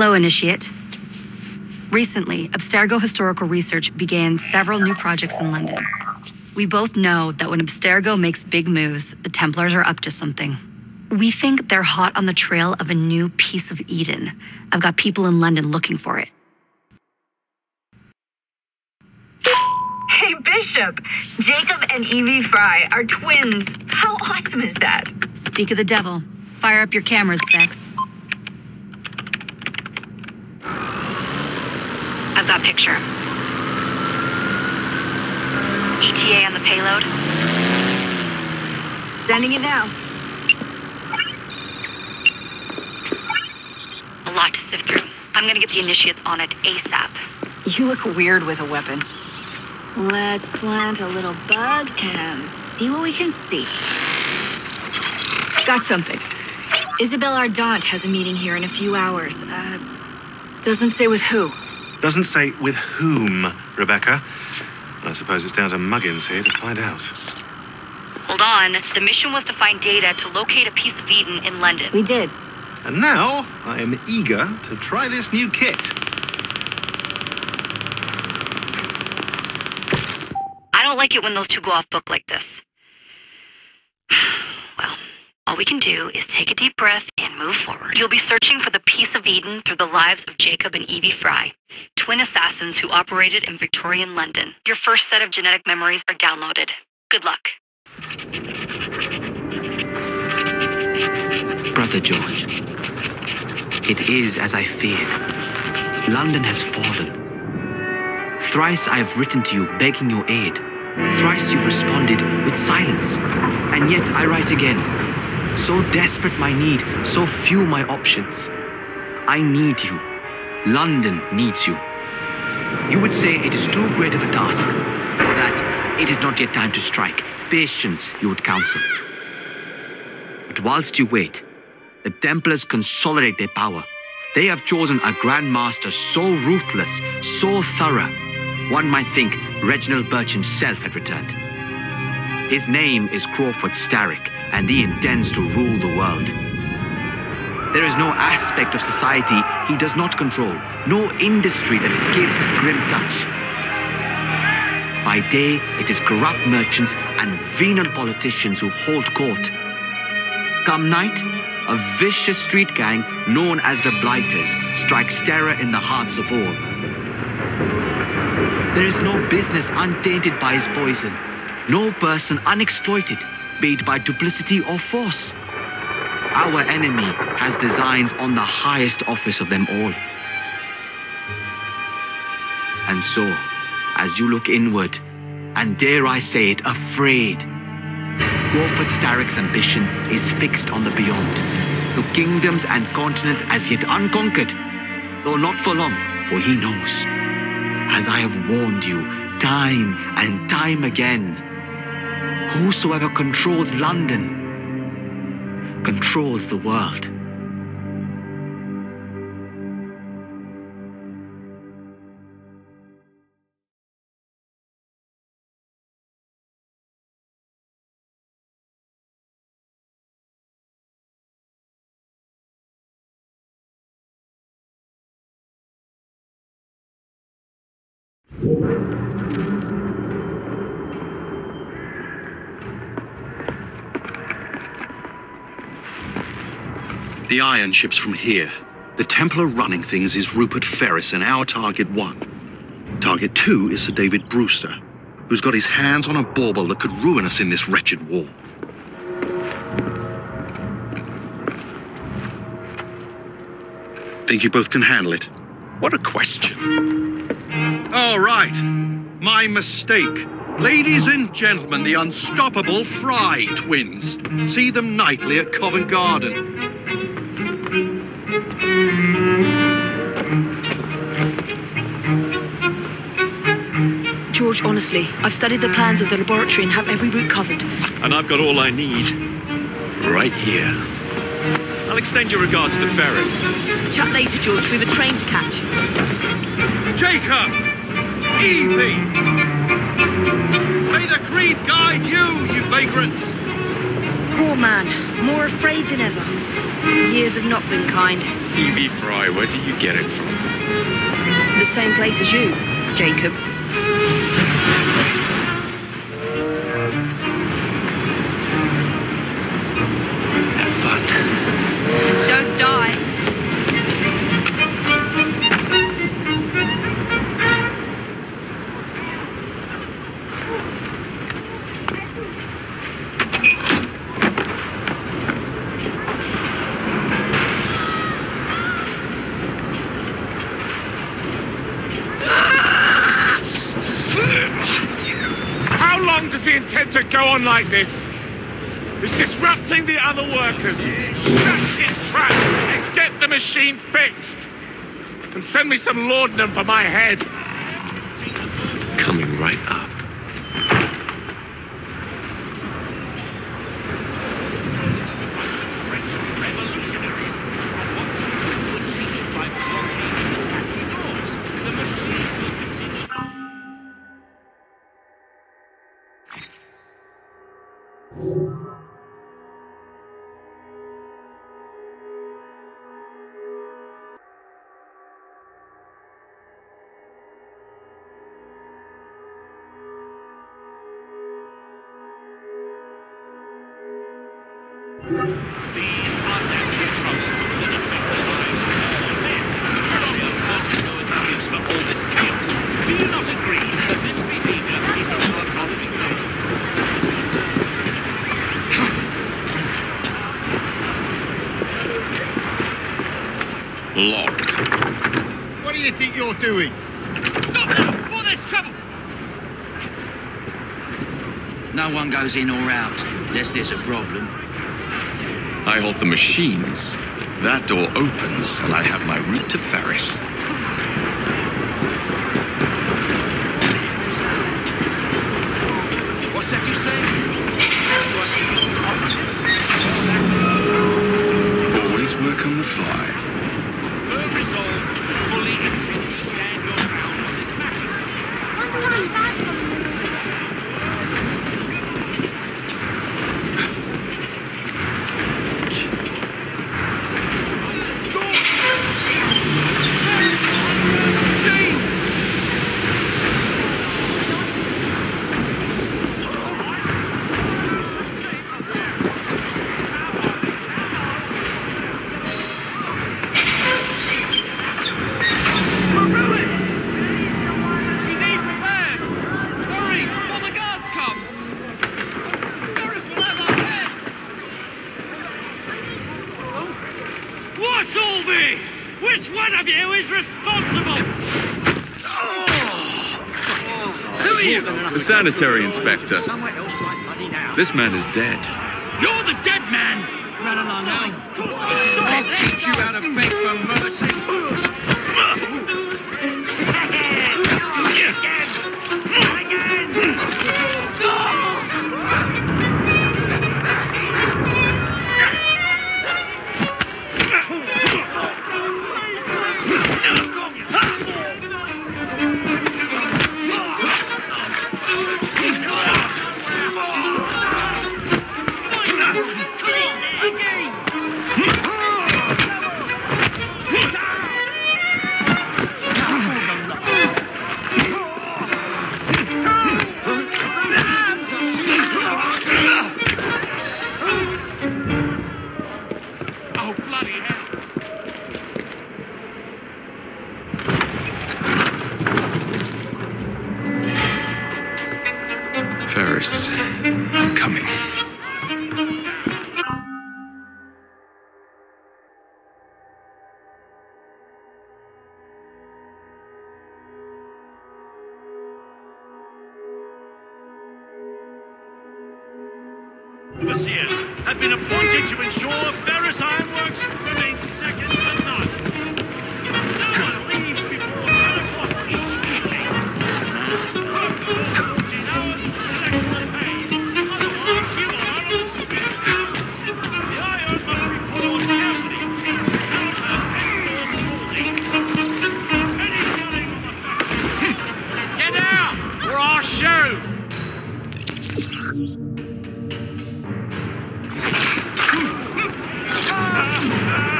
Hello, Initiate. Recently, Abstergo Historical Research began several new projects in London. We both know that when Abstergo makes big moves, the Templars are up to something. We think they're hot on the trail of a new piece of Eden. I've got people in London looking for it. Hey, Bishop! Jacob and Evie Fry are twins. How awesome is that? Speak of the devil. Fire up your cameras, Bex. I've got picture. ETA on the payload. Sending it now. A lot to sift through. I'm gonna get the Initiates on it ASAP. You look weird with a weapon. Let's plant a little bug and see what we can see. Got something. Isabel Ardant has a meeting here in a few hours. Doesn't say with who. Doesn't say with whom, Rebecca. I suppose it's down to Muggins here to find out. Hold on. The mission was to find data to locate a piece of Eden in London. We did. And now, I am eager to try this new kit. I don't like it when those two go off book like this. Well, all we can do is take a deep breath and move forward. You'll be searching for the piece of Eden through the lives of Jacob and Evie Fry, twin assassins who operated in Victorian London. Your first set of genetic memories are downloaded. Good luck. Brother George, it is as I feared. London has fallen. Thrice I have written to you begging your aid. Thrice you've responded with silence. And yet I write again. So desperate my need, so few my options. I need you. London needs you. You would say it is too great of a task, or that it is not yet time to strike. Patience, you would counsel. But whilst you wait, the Templars consolidate their power. They have chosen a Grand Master so ruthless, so thorough, one might think Reginald Birch himself had returned. His name is Crawford Starrick, and he intends to rule the world. There is no aspect of society he does not control, no industry that escapes his grim touch. By day, it is corrupt merchants and venal politicians who hold court. Come night, a vicious street gang known as the Blighters strikes terror in the hearts of all. There is no business untainted by his poison, no person unexploited, be it by duplicity or force. Our enemy has designs on the highest office of them all. And so, as you look inward, and dare I say it, afraid, Crawford Starrick's ambition is fixed on the beyond, to kingdoms and continents as yet unconquered, though not for long, for he knows, as I have warned you time and time again, whosoever controls London controls the world. The iron ship's from here. The Templar running things is Rupert Ferris and our target 1. Target 2 is Sir David Brewster, who's got his hands on a bauble that could ruin us in this wretched war. Think you both can handle it? What a question. All right. My mistake. Ladies and gentlemen, the unstoppable Fry twins. See them nightly at Covent Garden. George, honestly, I've studied the plans of the laboratory and have every route covered. And I've got all I need. Right here. I'll extend your regards to Ferris. Chat later, George. We've a train to catch. Jacob! Evie! May the creed guide you, you vagrants! Poor man, more afraid than ever. Years have not been kind. Evie Fry, where do you get it from? The same place as you, Jacob. Have fun. Don't die. How long does he intend to go on like this? He's disrupting the other workers. Shut his trap and get the machine fixed. And send me some laudanum for my head. Coming right up. These are natural troubles that affect the lives of all men. There is certainly no excuse for all this chaos. Do you not agree that this behavior is Locked. What do you think you're doing? Stop now! For this trouble! No one goes in or out, unless there's a problem. I hold the machines. That door opens, and I have my route to Ferris. What's that you say? Always work on the fly. Firm resolve, fully intend to stand your ground on this matter. What's all this? Which one of you is responsible? Who are you? The sanitary inspector. This man is dead. You're the dead man! Run along now. I'll teach you how to beg for mercy. Ferris, I'm coming. Overseers have been appointed to ensure Ferris Ironworks remains second to none. No one leaves before 10 o'clock each evening. 14 hours electoral pay. Otherwise, you are on the spit. The iron must be poured carefully. Not have any more scalding. Any yelling on the back. Get out, or I'll shoot! Ah!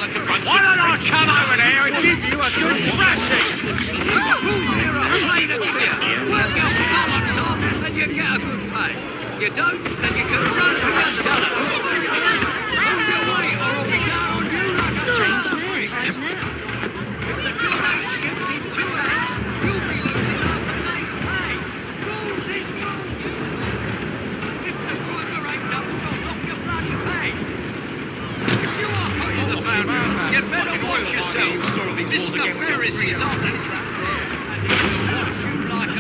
Why don't I come over there and give you a good thrashing? Work your bollocks off and you get a good pay. You don't, then you can run for the dollars. Hold your way or I'll be down on you like a strange pig. If the job ain't shipped in 2 hours, you'll be losing half a day's pay. Rules is rules. If the driver ain't doubled, I'll knock your bloody pay. If you are holding the family, you'd better watch yourself. Mr. Ferris is on the track. You like a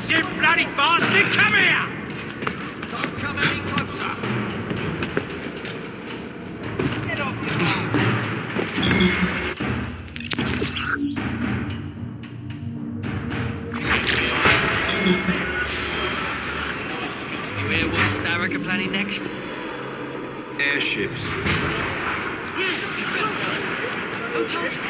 You bloody bastard, come here! Don't come any closer. Get off the Where was Starrick planning next? Airships. Who told you?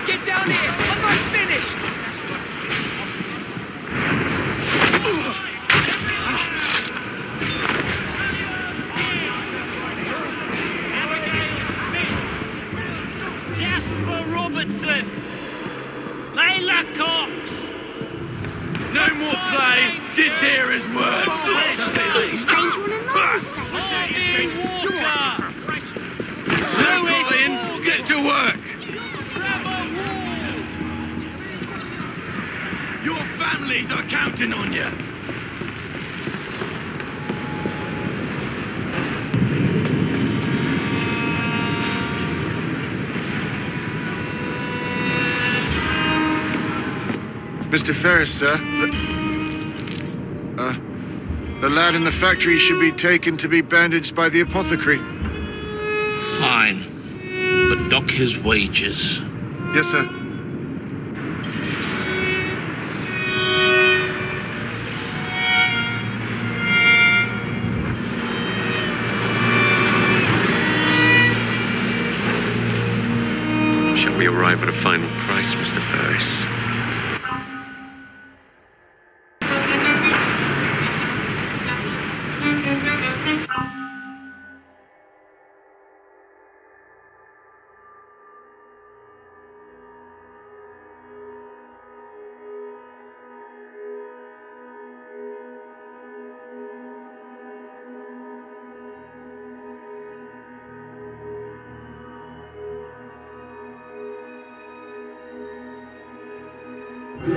Get down here! I'm not finished! Jasper Robertson! Layla Cox! No more play. This here is worse. It's a stranger on another stage. Bobby Walker! No flying. Get to work. Trevor Ward! Your families are counting on you. Mr. Ferris, sir. The lad in the factory should be taken to be bandaged by the apothecary. Fine. But dock his wages. Yes, sir. Shall we arrive at a final price, Mr. Ferris? You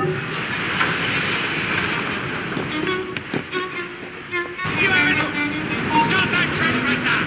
haven't looked! Stop that trespasser!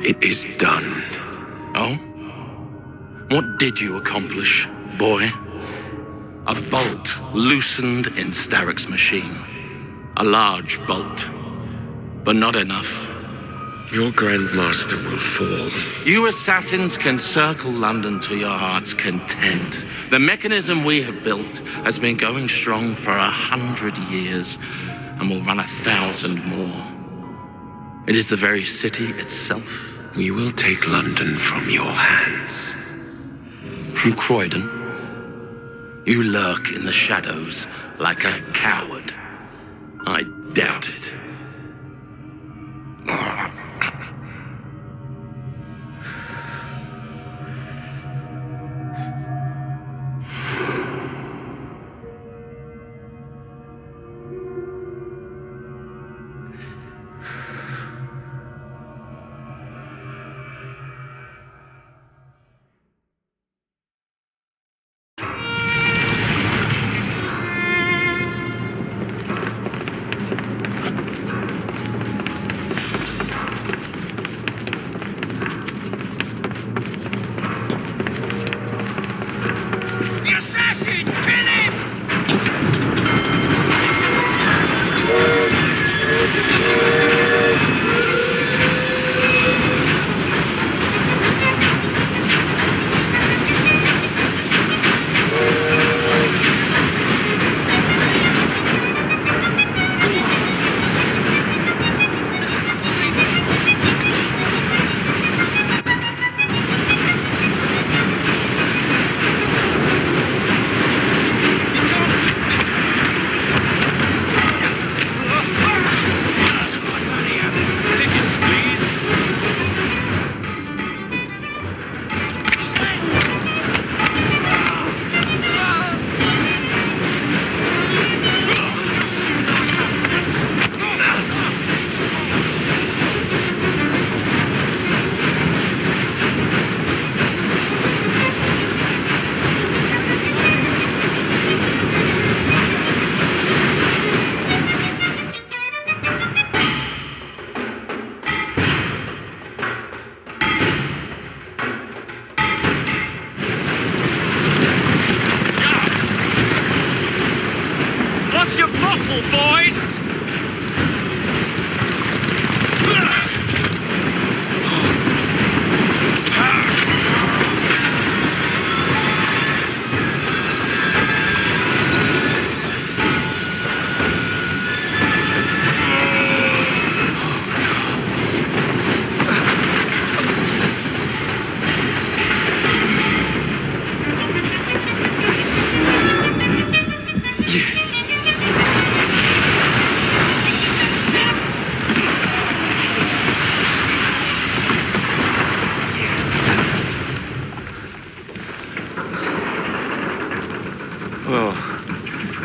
It is done. Oh? What did you accomplish, boy? A bolt loosened in Starrick's machine. A large bolt, but not enough. Your Grandmaster will fall. You assassins can circle London to your heart's content. The mechanism we have built has been going strong for 100 years and will run 1,000 more. It is the very city itself. We will take London from your hands. From Croydon? You lurk in the shadows like a coward. I doubt it.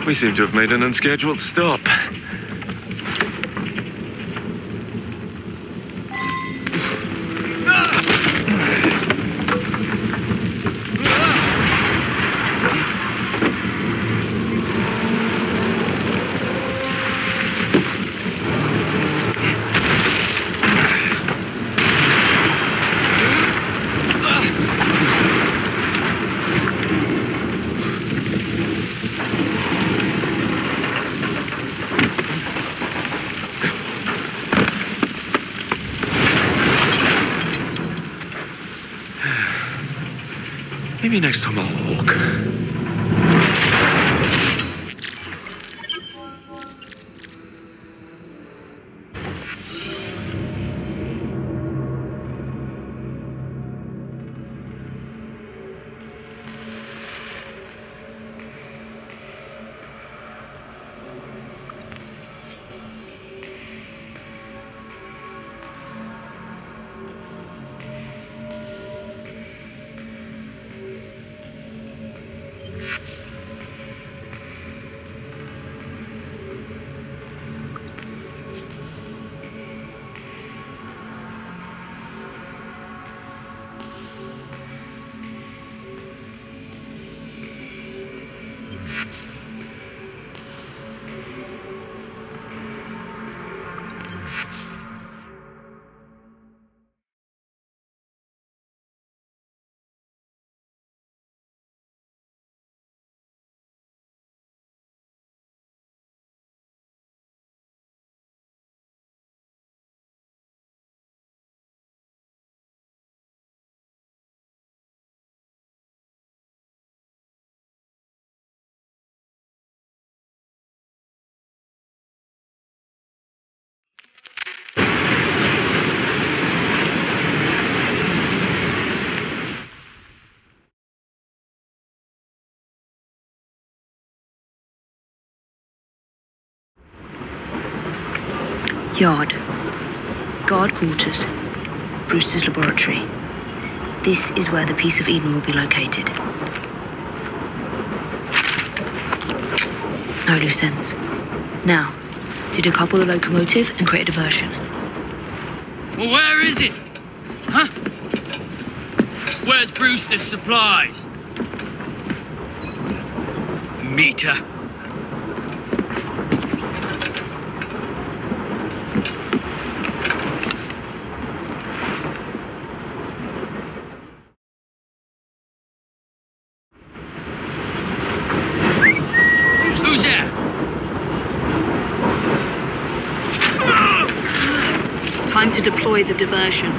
We seem to have made an unscheduled stop. Maybe next time I'll walk. Yard. Guard quarters. Brewster's laboratory. This is where the piece of Eden will be located. No loose ends. Now, to decouple the locomotive and create a diversion. Well, where is it? Huh? Where's Brewster's supplies? Meter. Who's there? Time to deploy the diversion.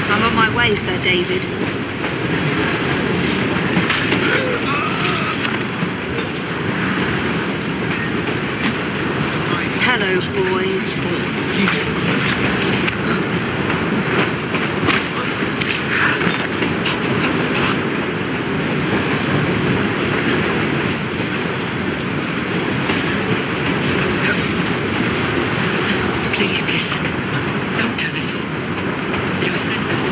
I'm on my way, Sir David. Hello, boys. Please, miss. Don't tell us. They'll send us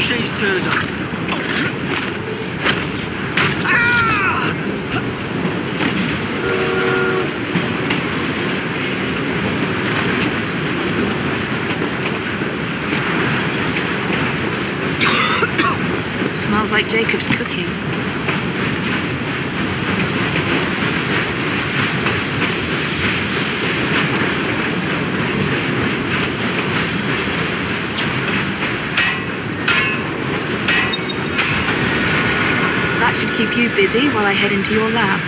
She's turned up. Smells like Jacob's cooking. That should keep you busy while I head into your lab.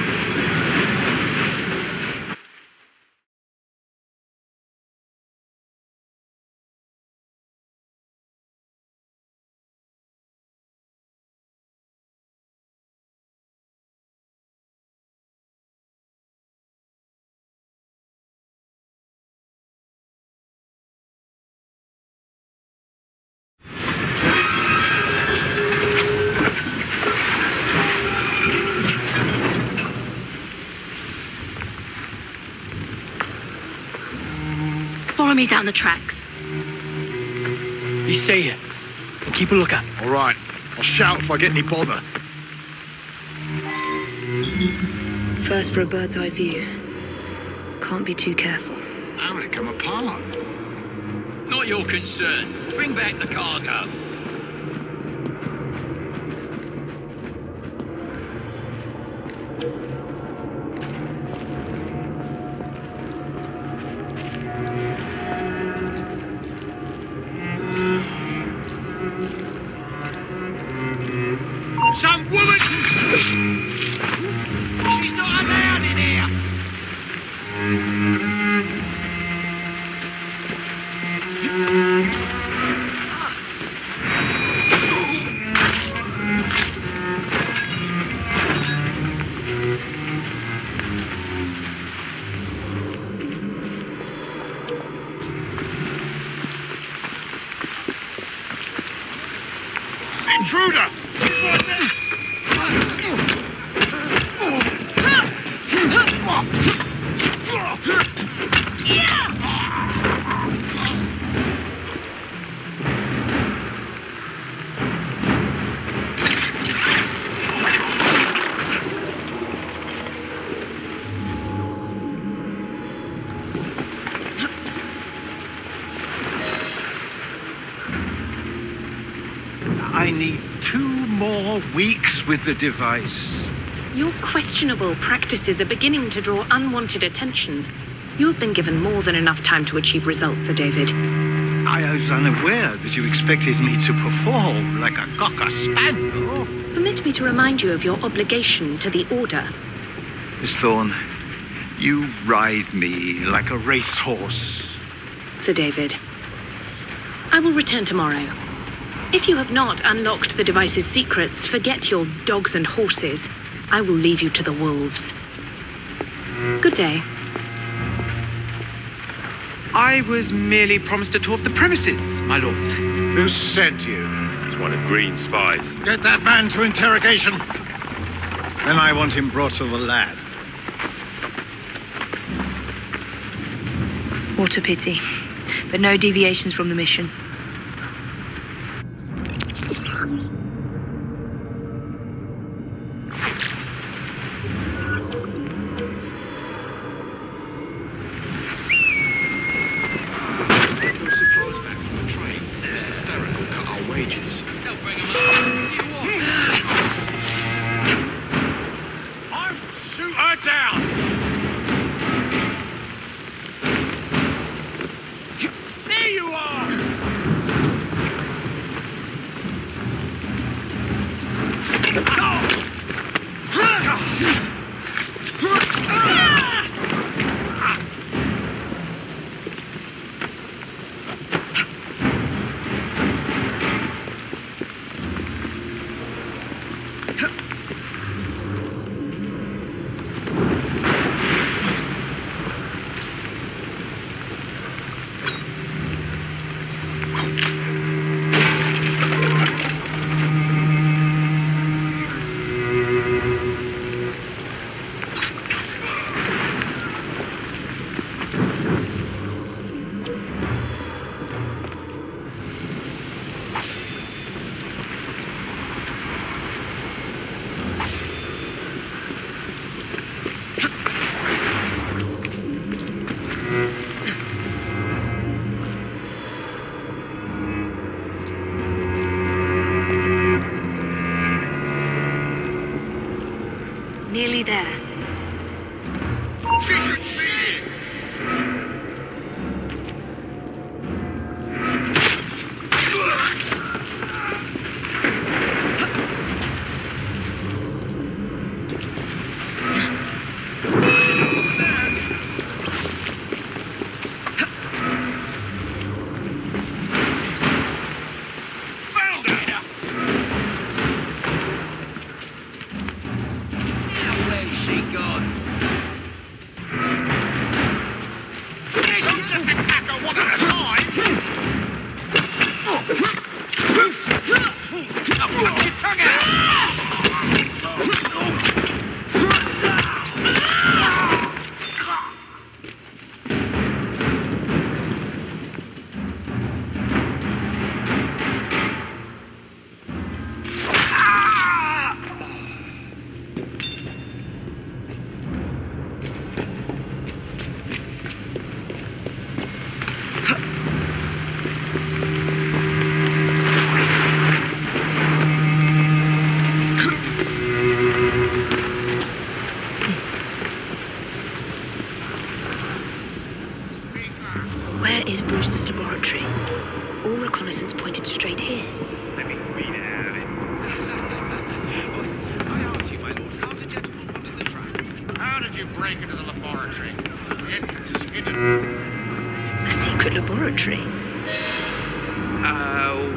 Follow me down the tracks. You stay here and keep a lookout. All right. I'll shout if I get any bother. First for a bird's eye view. Can't be too careful. How will it come apart? Not your concern. Bring back the cargo. Some woman! She's not allowed in here! Intruder! He's right there! I need 2 more weeks with the device. Your questionable practices are beginning to draw unwanted attention. You have been given more than enough time to achieve results, Sir David. I was unaware that you expected me to perform like a cocker spaniel. Permit me to remind you of your obligation to the Order. Miss Thorne, you ride me like a racehorse. Sir David, I will return tomorrow. If you have not unlocked the device's secrets, forget your dogs and horses. I will leave you to the wolves. Good day. I was merely promised a tour of the premises, my lords. Who sent you? It's one of Green's spies. Get that man to interrogation. Then I want him brought to the lab. What a pity. But no deviations from the mission. Nearly there. She should be here.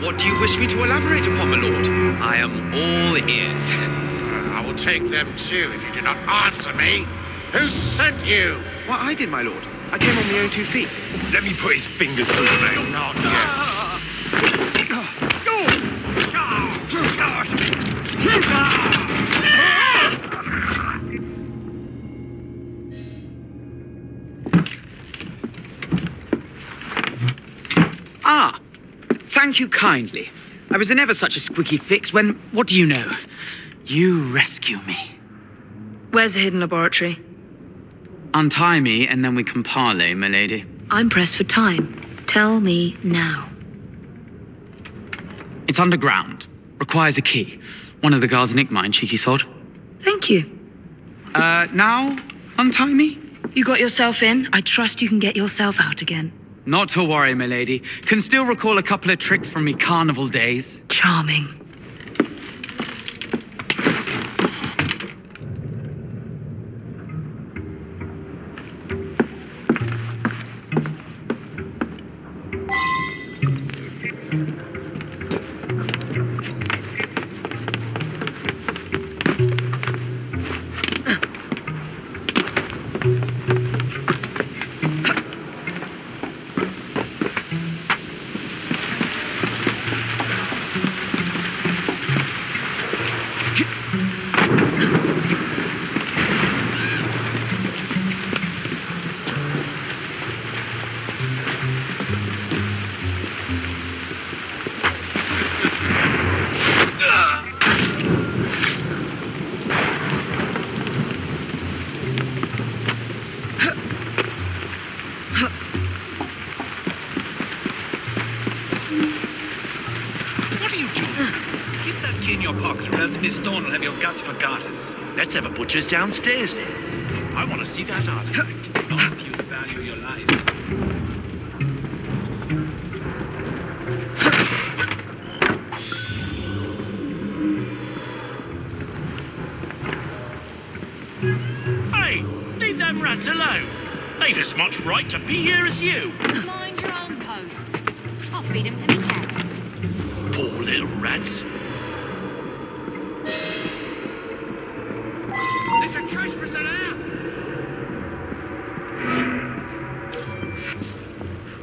What do you wish me to elaborate upon, my lord? I am all ears. I will take them too if you do not answer me. Who sent you? Well, I did, my lord. I came on my own 2 feet. Let me put his fingers through the mail. Not yet. Ah, thank you kindly. I was in ever such a squeaky fix when, what do you know? You rescue me. Where's the hidden laboratory? Untie me and then we can parley, my lady. I'm pressed for time. Tell me now. It's underground. Requires a key. One of the guards nicked mine, cheeky sod. Thank you. Now, untie me? You got yourself in. I trust you can get yourself out again. Not to worry, my lady. Can still recall a couple of tricks from me carnival days. Charming. Miss Thorne will have your guts for garters. Let's have a butcher's downstairs then. I want to see that artifact. Not if you value your life. Hey, leave them rats alone. They've as much right to be here as you. Mind your own post. I'll feed him to me cat. Poor little rats. There's a trespasser now.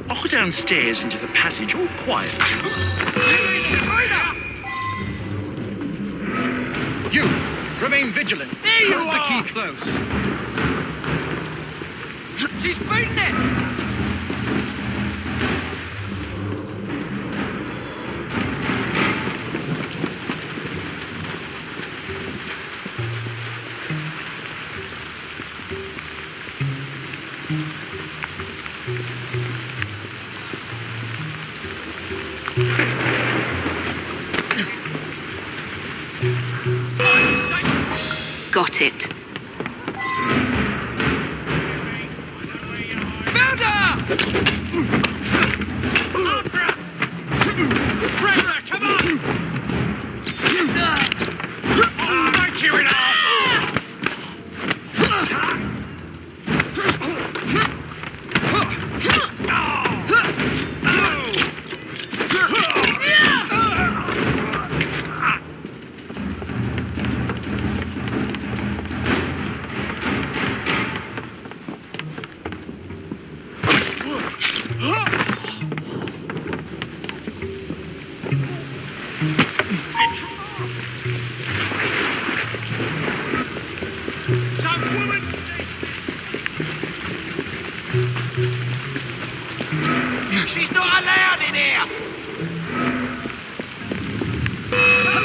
I'll go downstairs into the passage all quiet. You, remain vigilant. There you Hold are. the key close. She's beating it! Got it. Found her! Brenda, come on! Thank you enough! She's not allowed in here!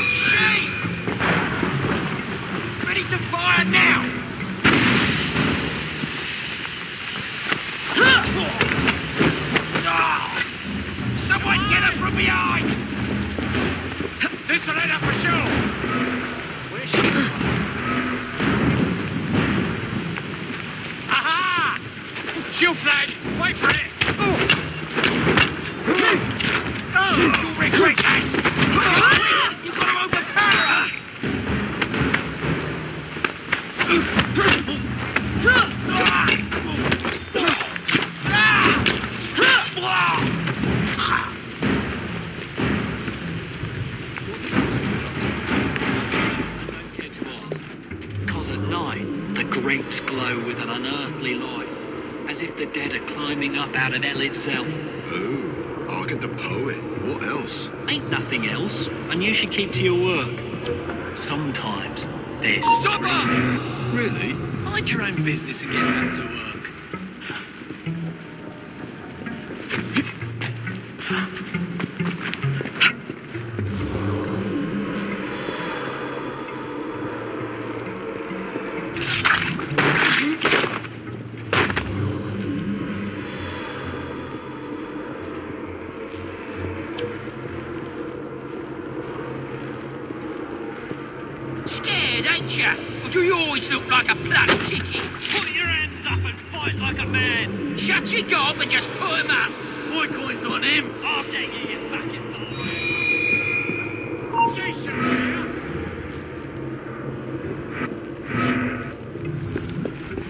She! Ready to fire now! Someone get her from behind! This'll end up for sure. Where's she? Aha! Shield flag. Wait for it. You'll regret that! You've got to overpower her! Because at night, the grapes glow with an unearthly light, as if the dead are climbing up out of hell itself. Oh, I'll get the poet. What else? Ain't nothing else, and you should keep to your work. Sometimes there's... Stop her! Really? Mind your own business and get back to work. Scared, ain't ya? Or do you always look like a plucked chicken? Put your hands up and fight like a man. Shut your gob and just put him up. My coin's on him. I'll get you back in the... She's here.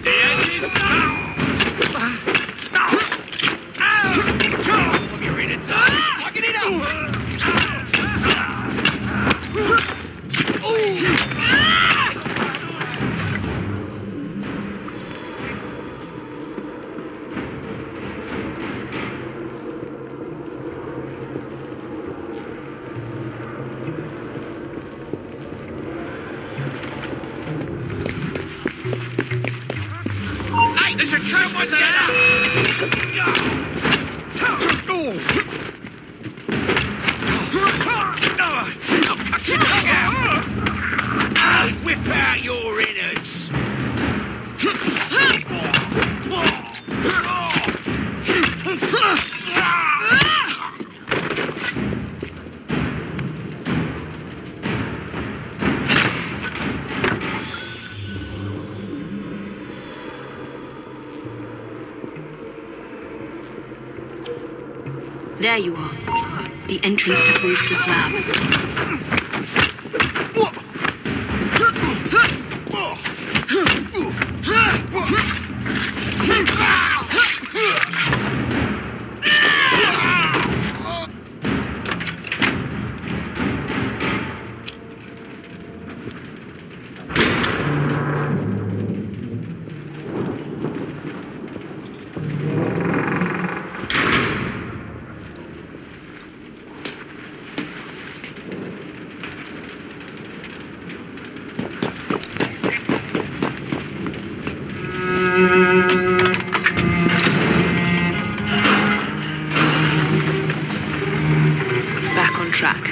The end is done. You're in it, son. Fucking it up. Hey, there's a trespasser there! Whip out your innards! There you are. The entrance to Brewster's lab. Back on track.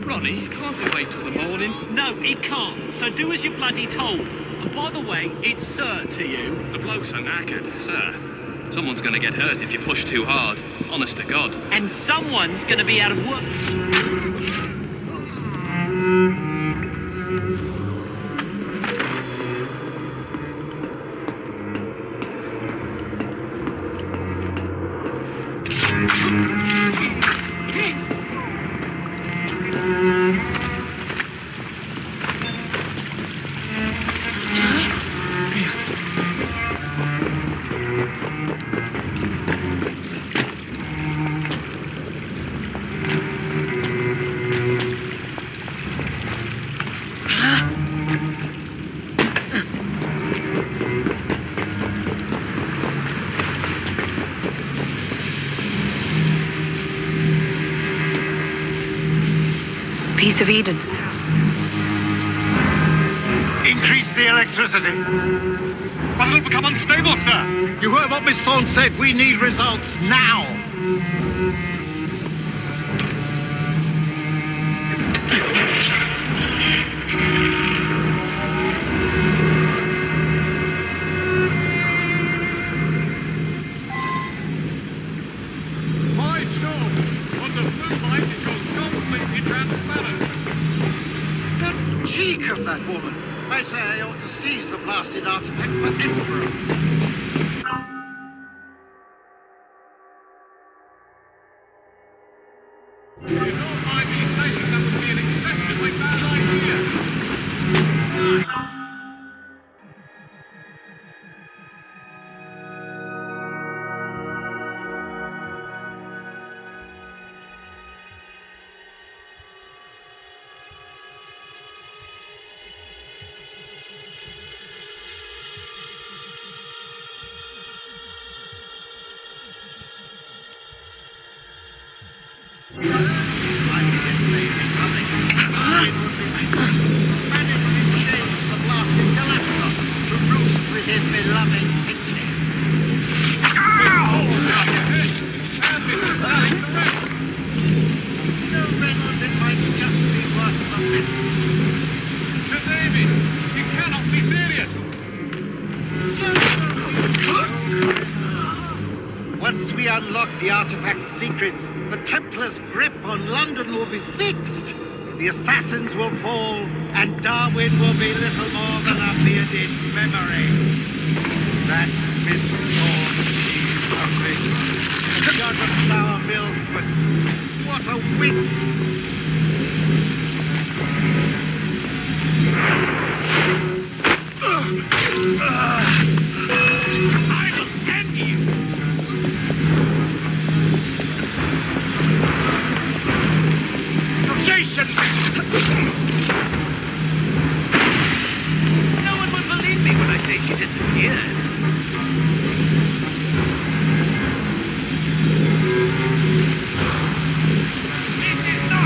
Ronnie, can't he wait till the morning? No, he can't. So do as you're bloody told. And by the way, it's sir to you. The blokes are knackered, sir. Someone's gonna get hurt if you push too hard. Honest to God. And someone's gonna be out of work. Piece of Eden. Increase the electricity. But it'll become unstable, sir. You heard what Miss Thorne said. We need results now. My job. Under blue light, it goes completely transparent. The cheek of that woman. I say I ought to seize the blasted artifact for Edinburgh. You don't mind me saying that would be an exceptionally bad idea. Once we unlock the artifact's secrets, the Templars' grip on London will be fixed. The assassins will fall, and Darwin will be little more than a bearded memory. That Miss Thorne is something. A jug of sour milk, but what a wit! I will end you! Jason! No one would believe me when I say she disappeared. This is not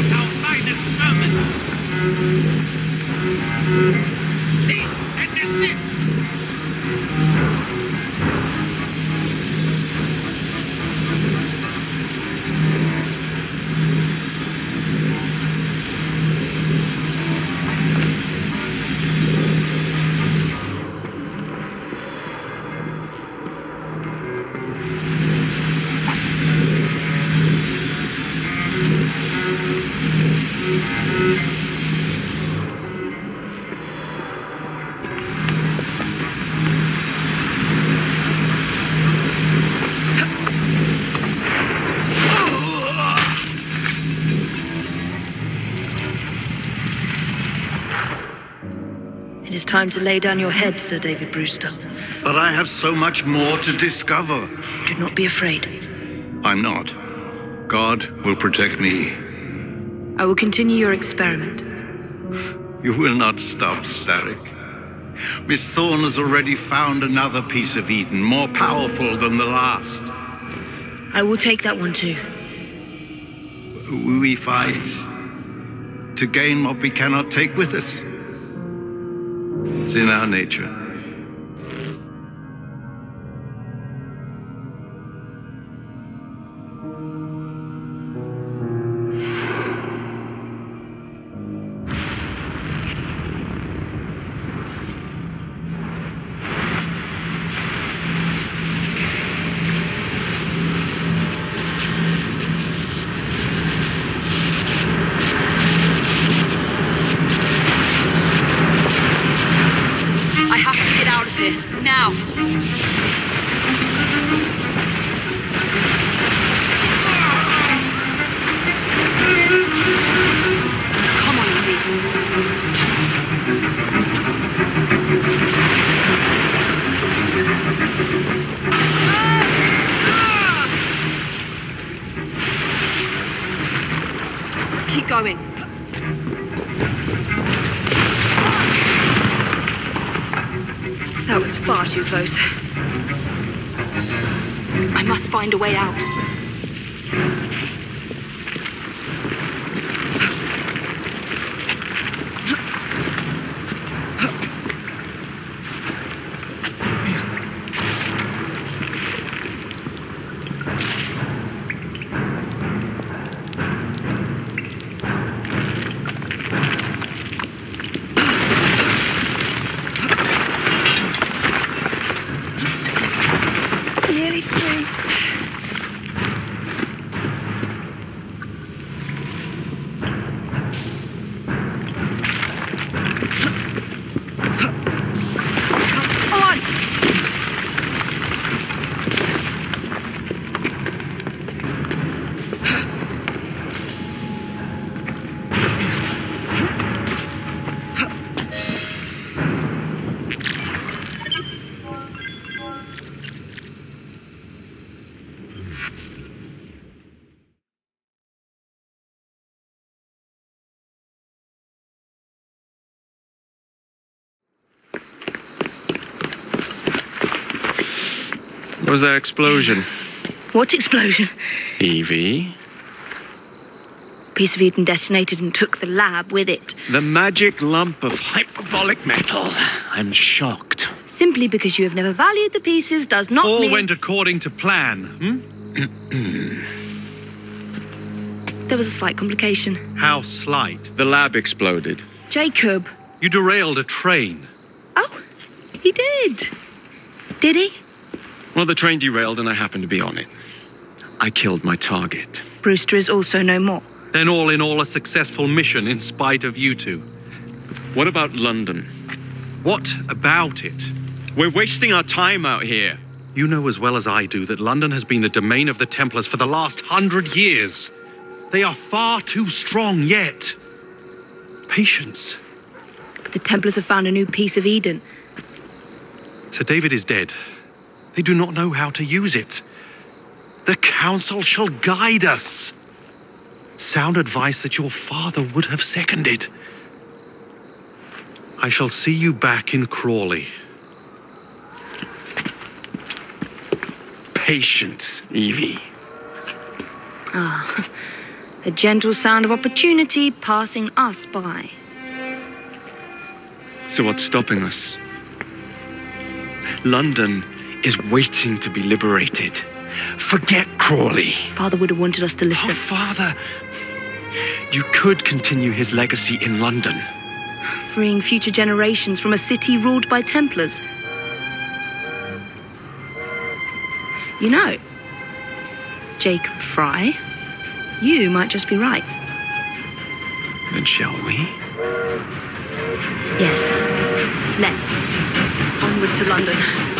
is time to lay down your head, Sir David Brewster. But I have so much more to discover. Do not be afraid. I'm not. God will protect me. I will continue your experiment. You will not stop, Sarek. Miss Thorne has already found another piece of Eden, more powerful than the last. I will take that one too. We fight to gain what we cannot take with us. It's in our nature. Now! Come on, Evie! Keep going. That was far too close. I must find a way out. What was that explosion? What explosion? Evie? Piece of Eden detonated and took the lab with it. The magic lump of hyperbolic metal. I'm shocked. Simply because you have never valued the pieces does not All mean... went according to plan, There was a slight complication. How slight? The lab exploded. Jacob. You derailed a train. Oh, he did. Did he? Well, the train derailed and I happened to be on it. I killed my target. Brewster is also no more. Then all in all, a successful mission in spite of you two. What about London? What about it? We're wasting our time out here. You know as well as I do that London has been the domain of the Templars for the last 100 years. They are far too strong yet. Patience. But the Templars have found a new piece of Eden. Sir David is dead. They do not know how to use it. The Council shall guide us. Sound advice that your father would have seconded. I shall see you back in Crawley. Patience, Evie. Ah, the gentle sound of opportunity passing us by. So what's stopping us? London is waiting to be liberated. Forget Crawley. Father would have wanted us to listen. Oh, Father. You could continue his legacy in London. Freeing future generations from a city ruled by Templars. You know, Jacob Fry, you might just be right. Then shall we? Yes. Let's. Onward to London.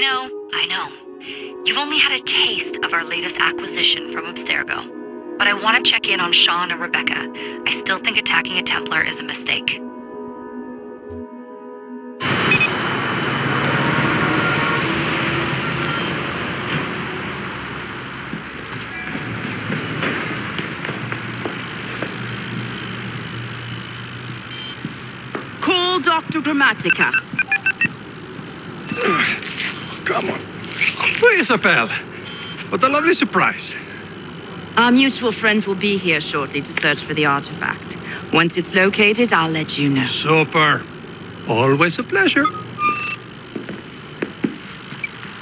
I know. You've only had a taste of our latest acquisition from Abstergo. But I want to check in on Sean and Rebecca. I still think attacking a Templar is a mistake. Call Dr. Grammatica. Come on. Please, Isabel. What a lovely surprise. Our mutual friends will be here shortly to search for the artifact. Once it's located, I'll let you know. Super. Always a pleasure.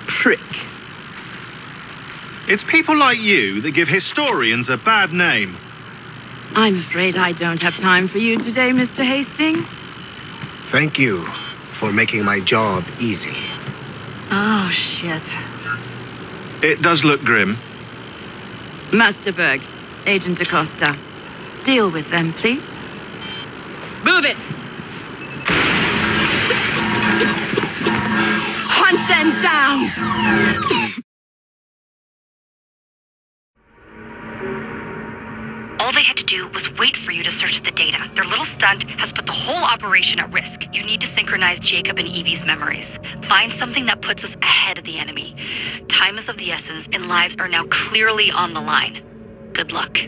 Prick. It's people like you that give historians a bad name. I'm afraid I don't have time for you today, Mr. Hastings. Thank you for making my job easy. Oh, shit. It does look grim. Masterberg, Agent Acosta. Deal with them, please. Move it! Hunt them down! All they had to do was wait for you to search the data. Their little stunt has put the whole operation at risk. You need to synchronize Jacob and Evie's memories. Find something that puts us ahead of the enemy. Time is of the essence, and lives are now clearly on the line. Good luck.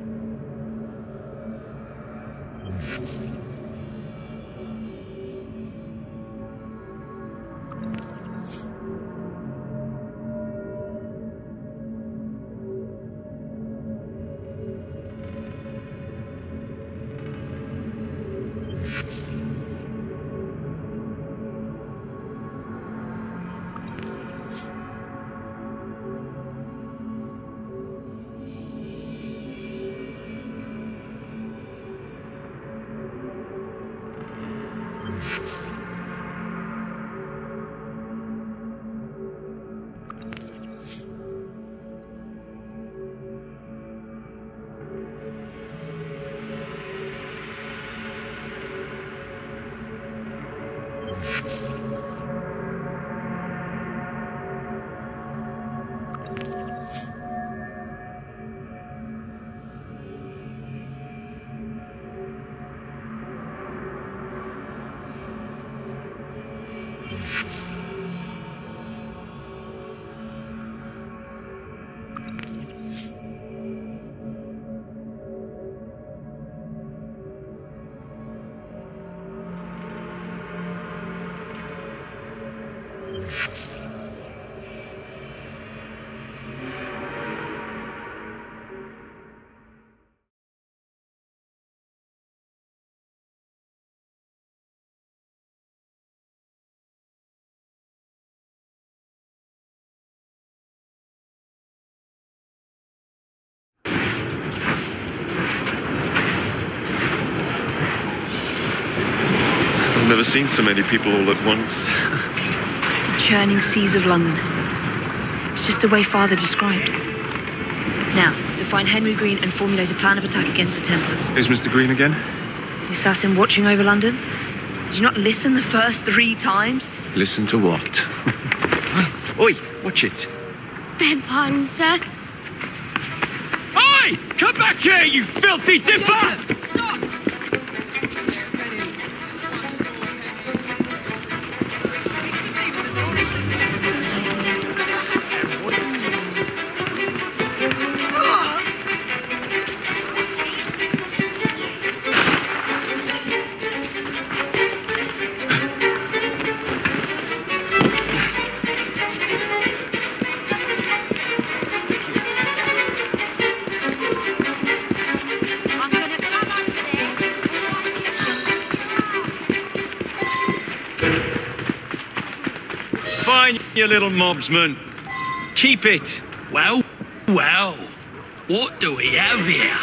I've never seen so many people all at once. The churning seas of London. It's just the way Father described. Now, to find Henry Green and formulate a plan of attack against the Templars. Is Mr. Green again? The assassin watching over London? Did you not listen the first 3 times? Listen to what? Oi, watch it. Beg pardon, sir. Oi! Come back here, you filthy dipper! Stop! Fine, you little mobsman. Keep it. Well, well. What do we have here?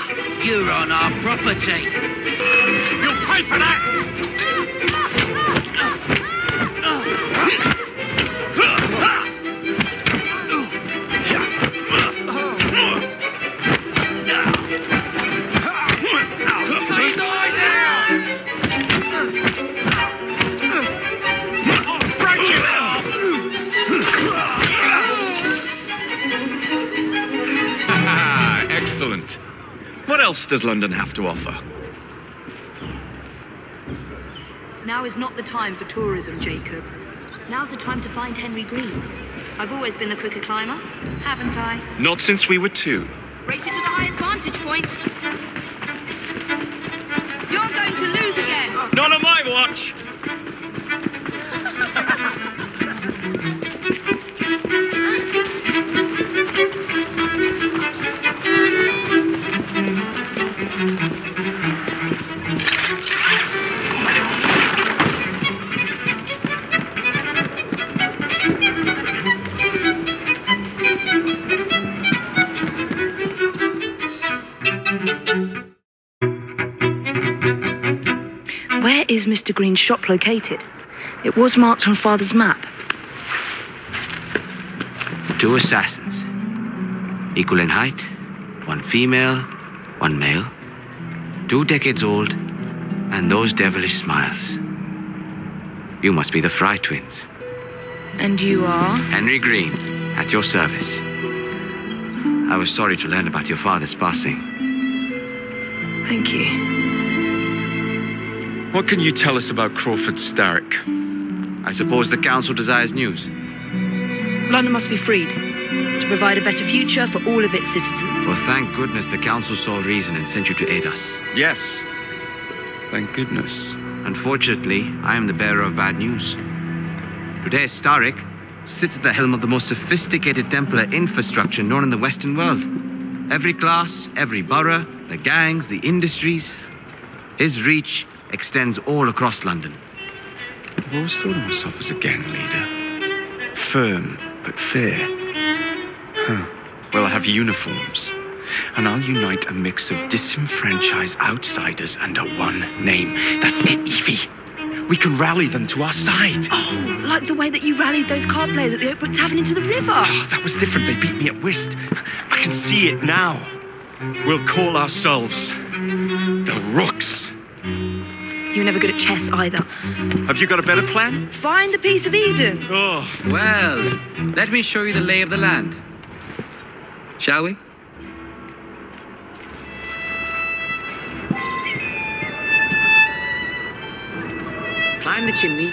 You're on our property. You'll pay for that! Cut his eyes out! Break it off! else does London have to offer? Now is not the time for tourism, Jacob. Now's the time to find Henry Green. I've always been the quicker climber, haven't I? Not since we were 2. Race you to the highest vantage point. You're going to lose again. Not on my watch! Where is Mr. Green's shop located? It was marked on Father's map. 2 assassins. Equal in height, 1 female, 1 male. 2 decades old, and those devilish smiles. You must be the Fry twins. And you are? Henry Green, at your service. I was sorry to learn about your father's passing. Thank you. What can you tell us about Crawford Starrick? I suppose the council desires news. London must be freed to provide a better future for all of its citizens. Well, thank goodness the council saw reason and sent you to aid us. Yes. Thank goodness. Unfortunately, I am the bearer of bad news. Today, Starrick sits at the helm of the most sophisticated Templar infrastructure known in the Western world. Every class, every borough, the gangs, the industries. His reach extends all across London. I've always thought of myself as a gang leader. Firm, but fair. Well, I have uniforms. And I'll unite a mix of disenfranchised outsiders under one name. That's it, Evie. We can rally them to our side. Oh, like the way that you rallied those card players at the Oakbrook Tavern into the river. Oh, that was different. They beat me at whist. I can see it now. We'll call ourselves the Rooks. You were never good at chess either. Have you got a better plan? Find the piece of Eden. Oh. Well, let me show you the lay of the land. Shall we? Climb the chimney.